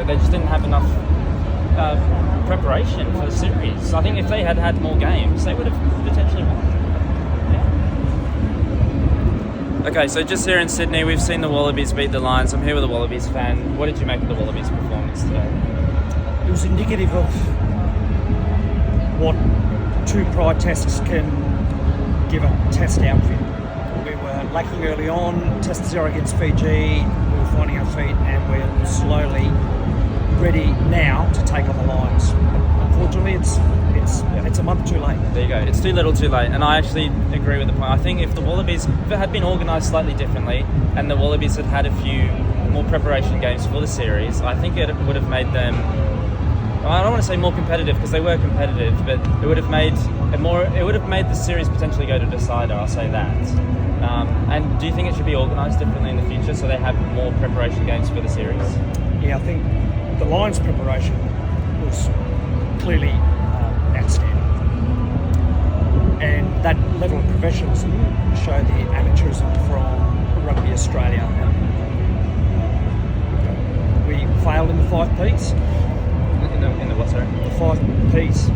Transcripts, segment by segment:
they just didn't have enough preparation for the series. I think if they had had more games, they would have potentially won. Yeah. Okay, so just here in Sydney, we've seen the Wallabies beat the Lions. I'm here with a Wallabies fan. What did you make of the Wallabies' performance today? It was indicative of what two prior tests can give a test outfit. We were lacking early on, test 0 against Fiji, we were finding our feet, and we're slowly ready now to take on the Lions. Unfortunately, it's a month too late. There you go. It's too little, too late. And I actually agree with the point. I think if it had been organised slightly differently, and the Wallabies had had a few more preparation games for the series, I think it would have made them. I don't want to say more competitive because they were competitive, but it would have made the series potentially go to decider. I'll say that. And do you think it should be organised differently in the future so they have more preparation games for the series? Yeah, I think the Lions' preparation was clearly outstanding, and that level of professionalism showed the amateurism from Rugby Australia. We failed in the 5 Ps. In the what, sorry? The 5 Ps.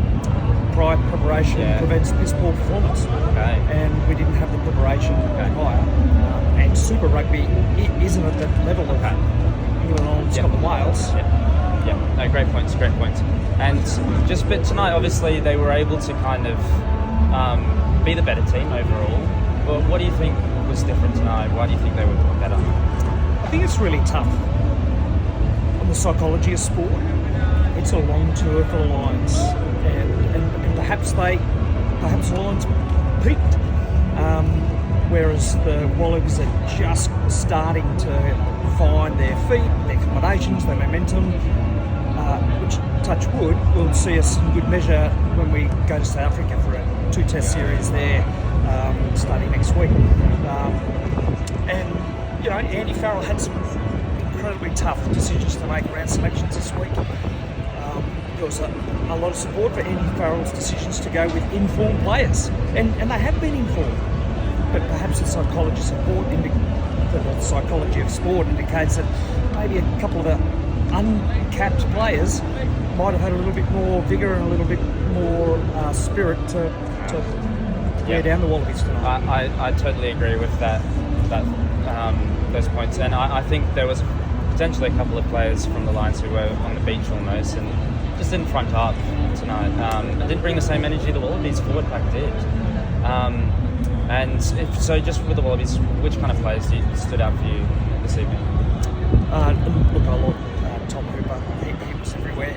Prior preparation prevents piss poor performance. Okay. And we didn't have the preparation prior. And Super Rugby isn't at that level of England, Ireland, Scotland, Wales. Yeah. No, great points. And but tonight, obviously, they were able to kind of be the better team overall. But what do you think was different tonight? Why do you think they were better? I think it's really tough on the psychology of sport. It's a long tour for the Lions, and perhaps the Lions peaked, whereas the Wallabies are just starting to find their feet, their combinations, their momentum, which, touch wood, will see us in good measure when we go to South Africa for a 2-test series there, starting next week. And Andy Farrell had some incredibly tough decisions to make around selections this week. There was a lot of support for Andy Farrell's decisions to go with informed players, and they have been informed, but perhaps the psychology of sport indicates that maybe a couple of the uncapped players might have had a little bit more vigour and a little bit more spirit to wear down the Wallabies tonight. I totally agree with those points, and I think there was potentially a couple of players from the Lions who were on the beach almost and just didn't front up tonight. And didn't bring the same energy the Wallabies forward pack did. So just with the Wallabies, which kind of players stood out for you this evening? Look, I love Tom Hooper. He was everywhere.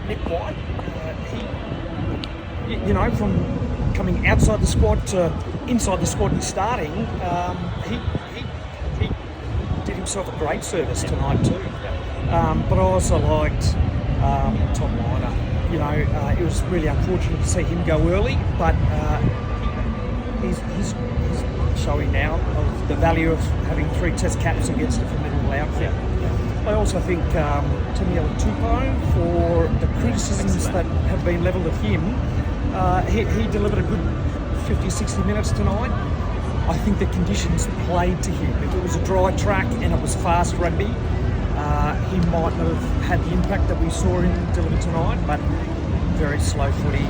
Nick White, he, from coming outside the squad to inside the squad and starting, he did himself a great service tonight too. But I also liked Tom Liner. It was really unfortunate to see him go early, but he's showing now of the value of having 3 test caps against a formidable outfit. I also think Taniela Tupou, for the criticisms that have been levelled at him, he delivered a good 50-60 minutes tonight. I think the conditions played to him. If it was a dry track and it was fast rugby, he might not have had the impact that we saw him deliver tonight, but very slow footy,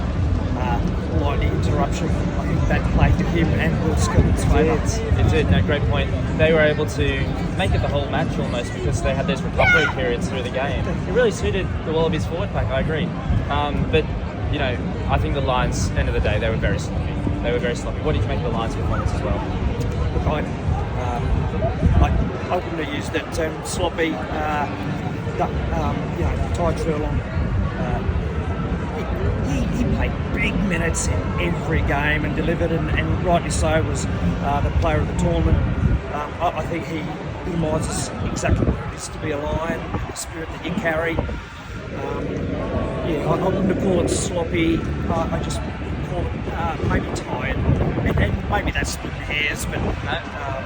lightning interruption. I think that played to him and Will Skilling's favour. It did. No, great point. They were able to make it the whole match almost because they had those recovery periods through the game. It really suited the Wallabies forward pack, I agree. But I think the Lions, end of the day, they were very sloppy. What did you make of the Lions' performance as well? Look, I wouldn't have used that term sloppy. Ty Furlong, he played big minutes in every game and delivered, and rightly so, was the player of the tournament. I think he epitomises exactly what it is to be a Lion, the spirit that you carry. I wouldn't call it sloppy. I just call it maybe tired, and maybe that's splitting hairs. But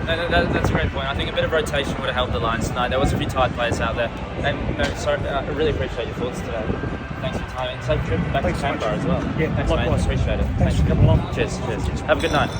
that's a great point. I think a bit of rotation would have helped the Lions tonight. There was a few tired players out there, and I really appreciate your thoughts today. Thanks for your time, and safe trip back to Canberra as well. Yeah, thanks, likewise. mate. Appreciate it. Thanks for coming along. Cheers. Have a good night.